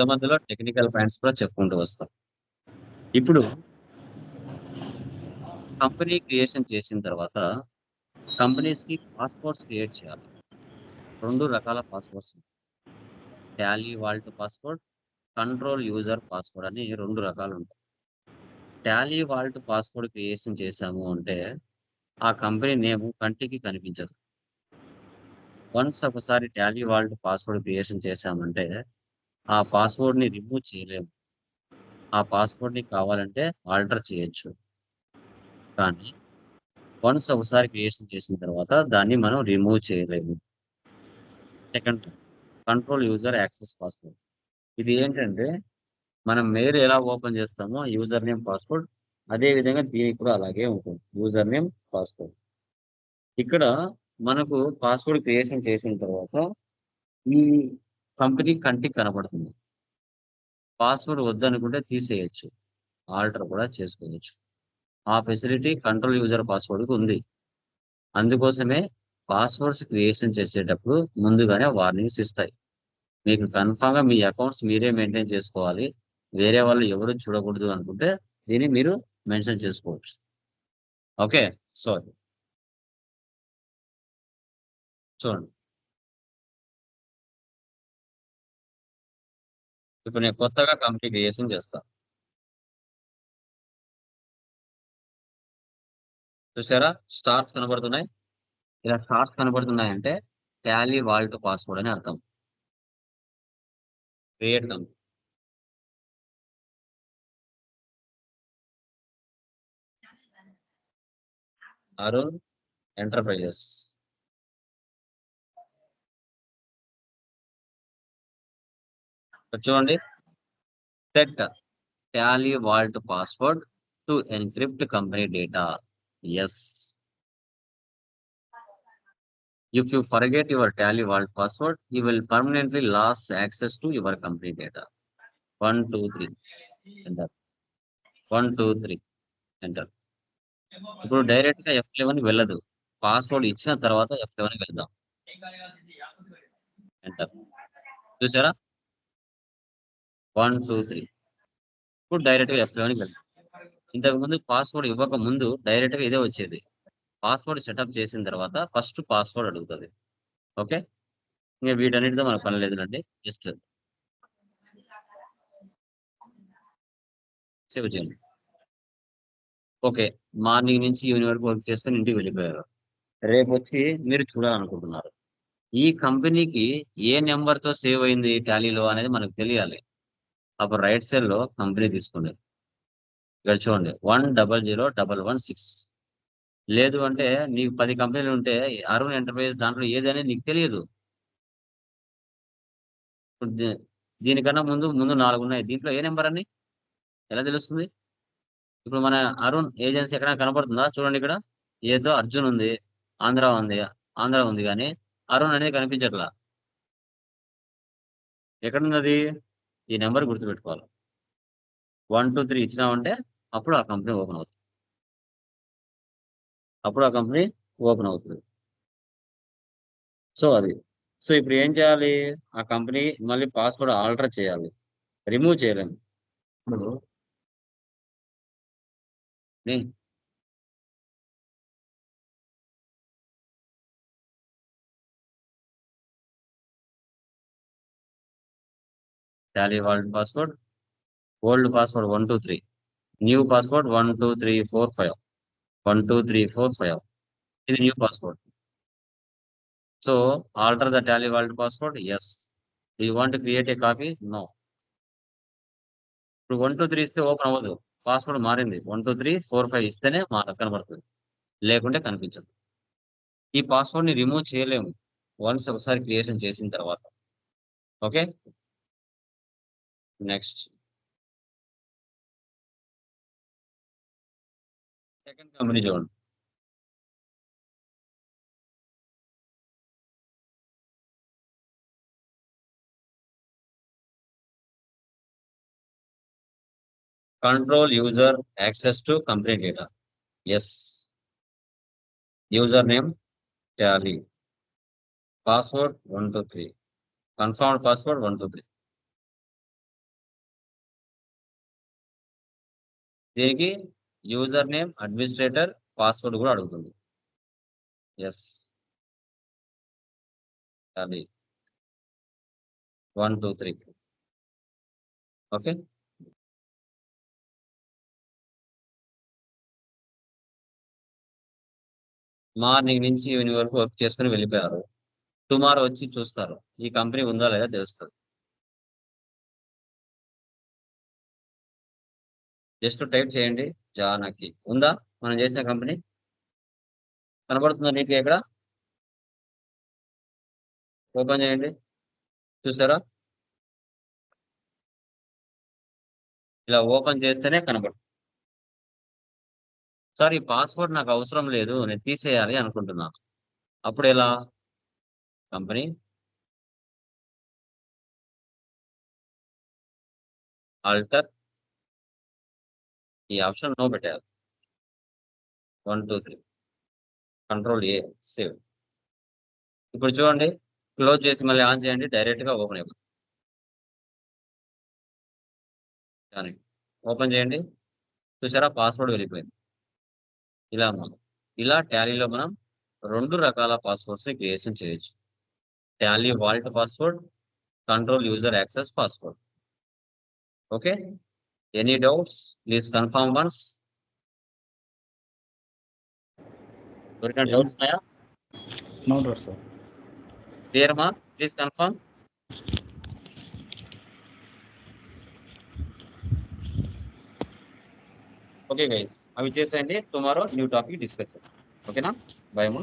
మధ్యలో technical points కూడా చెప్పుకుంటూ వస్తాం. ఇప్పుడు కంపెనీ క్రియేషన్ చేసిన తర్వాత కంపెనీస్‌కి పాస్‌వర్డ్స్ క్రియేట్ చేయాలి. 2 రకాల passwords. Tally vault password, control user password అని 2 రకాలుంటాయి. టాలీ వాల్ట్ పాస్‌వర్డ్ క్రియేషన్ చేశాము అంటే, ఆ కంపెనీ నేమ్ కంటికి కనిపించదు. వన్స్ ఒకసారి టాలీ వాల్ట్ పాస్‌వర్డ్ క్రియేషన్ చేశామంటే, ఆ పాస్‌వర్డ్‌ని రిమూవ్ చేయలేము. ఆ పాస్‌వర్డ్‌ని కావాలంటే ఆల్టర్ చేయొచ్చు. కానీ వన్స్ ఒకసారి క్రియేషన్ చేసిన తర్వాత దాన్ని మనం రిమూవ్ చేయలేము. Second control user access password. ఇది ఏంటంటే, మనం మెయిల్ ఎలా ఓపెన్ చేస్తామో యూజర్ నేమ్, పాస్‌వర్డ్ అదే విధంగా దీనికి కూడా అలాగే ఉంటుంది. User name, password. ఇక్కడ మనకు పాస్‌వర్డ్ క్రియేషన్ చేసిన తర్వాత ఈ కంపెనీ కంటికి కనపడుతుంది. పాస్‌వర్డ్ వద్దనుకుంటే తీసేయొచ్చు. ఆల్టర్ కూడా చేసుకోవచ్చు. ఆ ఫెసిలిటీ కంట్రోల్ యూజర్ పాస్‌వర్డ్‌కి ఉంది. అందుకోసమే పాస్‌వర్డ్స్ క్రియేషన్ చేసేటప్పుడు ముందుగానే వార్నింగ్స్ ఇస్తాయి. మీకు కన్ఫర్మ్‌గా మీ అకౌంట్స్ మీరే మెయింటైన్ చేసుకోవాలి. వేరే వాళ్ళు ఎవరు చూడకూడదు అనుకుంటే దీన్ని మీరు మెన్షన్ చేసుకోవచ్చు. ఓకే. సో, చూడండి. ఇప్పుడు నేను కొత్తగా కంపెనీ క్రియేషన్ చేస్తా. చూసారా? స్టార్స్ కనబడుతున్నాయి. ఇలా స్టార్స్ కనబడుతున్నాయంటే టాలీ వాల్ట్ పాస్‌వర్డ్ అని అర్థం. Create company. అరుణ్ ఎంటర్‌ప్రైజెస్. ఇక్కడ చూడండి. Set Tally vault password to encrypt company data. Yes. If you forget your Tally Vault password, you will permanently lose access to your company data. 1, 2, 3. Enter. 1, 2, 3. Enter. ఇప్పుడు డైరెక్ట్‌గా F11కి వెళ్ళదు. Password ఇచ్చిన తర్వాత F11కి వెళ్దాం. Enter. చూసారా? 1, 2, 3. ఇప్పుడు డైరెక్ట్‌గా F11కి వెళ్దాం. ఇంతకుముందు పాస్వర్డ్ ఇవ్వక ముందు డైరెక్ట్‌గా ఇదే వచ్చేది. పాస్వర్డ్ సెటప్ చేసిన తర్వాత ఫస్ట్ పాస్వర్డ్ అడుగుతది. ఓకే. ఇంక వీటన్నిటితో మనకు పని లేదులెండి. జస్ట్ సేవ్ చేయండి. ఓకే. మార్నింగ్ నుంచి ఈవినింగ్ వరకు వర్క్ చేసుకొని ఇంటికి వెళ్ళిపోయారు. రేపొచ్చి మీరు చూడాలనుకుంటున్నారు. ఈ కంపెనీకి ఏ నంబర్‌తో సేవ్ అయింది టాలీలో అనేది మనకు తెలియాలి. అప్పుడు రైట్ సైడ్‌లో కంపెనీ తీసుకోండి. ఇక్కడ చూడండి 100116. లేదు అంటే నీకు 10 కంపెనీలుంటే అరుణ్ ఎంటర్‌ప్రైజెస్ దాంట్లో ఏదనేది నీకు తెలియదు. ఇప్పుడు దీనికన్నా ముందు 4 ఉన్నాయి. దీంట్లో ఏ నంబర్ అని ఎలా తెలుస్తుంది? ఇప్పుడు మన అరుణ్ ఏజెన్సీ ఎక్కడైనా కనపడుతుందా? చూడండి ఇక్కడ. ఏదో అర్జున్ ఉంది. ఆంధ్ర ఉంది. ఆంధ్ర ఉంది గానీ అరుణ్ అనేది కనిపించట్లా. ఎక్కడుందది? ఈ నంబర్ గుర్తుపెట్టుకోవాలి. 1, 2, 3 ఇచ్చినామంటే అప్పుడు ఆ కంపెనీ ఓపెన్ అవుతుంది. అప్పుడు ఆ కంపెనీ ఓపెన్ అవుతది. సో, అది. సో, ఇప్పుడు ఏం చేయాలి? ఆ కంపెనీ మళ్ళీ పాస్వర్డ్ ఆల్టర్ చేయాలి. రిమూవ్ చేయలేము. ఇప్పుడు నే Tally vault password, old password 1, 2, 3, new password 1, 2, 3, 4, 5. 1, 2, 3, 4, 5. ఇది new password. So, alter the Tally vault password. Yes. Do you want to create a copy? No. ఇప్పుడు 1, 2, 3 ఇస్తే ఓపెన్ అవ్వదు. పాస్వర్డ్ మారింది. 1, 2, 3, 4, 5 ఇస్తేనే కనబడుతది. లేకుంటే కనిపించదు. ఈ పాస్వర్డ్‌ని రిమూవ్ చేయలేము. వన్స్ ఒకసారి క్రియేషన్ చేసిన తర్వాత. ఓకే. నెక్స్ట్ సెకండ్ కంపెనీ చూడండి. Control user access to company data. Yes. User name Tally. Password 1, 2, 3. Confirmed password 1, 2, 3. దీనికి యూజర్ నేమ్, అడ్మినిస్ట్రేటర్, పాస్వర్డ్ కూడా అడుగుతుంది. ఎస్, అది 1 2 3. ఓకే, మార్నింగ్ నుంచి ఈవినింగ్ వరకు వర్క్ చేసుకుని వెళ్ళిపోయారు. టుమారో వచ్చి చూస్తారు, ఈ కంపెనీ ఉందా లేదా తెలుస్తుంది. జస్ట్ టైప్ చేయండి జానకి, ఉందా మనం చేసిన కంపెనీ? కనబడుతుందా నీట్గా ఇక్కడ? ఓపెన్ చేయండి, చూసారా? ఇలా ఓపెన్ చేస్తేనే కనబడుతుంది. సార్ ఈ పాస్వర్డ్ నాకు అవసరం లేదు, నేను తీసేయాలి అనుకుంటున్నాను, అప్పుడు ఎలా? కంపెనీ ఆల్టర్, ఈ ఆప్షన్ నో పెట్టారు. 1 2 3, కంట్రోల్ ఏ, సేవ్. ఇప్పుడు చూడండి, క్లోజ్ చేసి మళ్ళీ ఆన్ చేయండి, డైరెక్ట్ గా ఓపెన్ అయిపోతుంది. ఓపెన్ చేయండి, చూసారా పాస్వర్డ్ వెళ్ళిపోయింది. ఇలా టాలీలో మనం 2 రకాల పాస్వర్డ్స్ ని క్రియేషన్ చేయొచ్చు. Tally vault password, control user access password. Okay, any doubts please confirm once. ఎవరికైనా డౌట్స్ ఉన్నాయా? No doubt, sir. క్లియర్ మా? Please confirm. ఓకే గైస్, అవి చేసేయండి, టుమారో న్యూ టాపిక్ డిస్కస్ చేద్దాం. ఓకేనా? బై మా.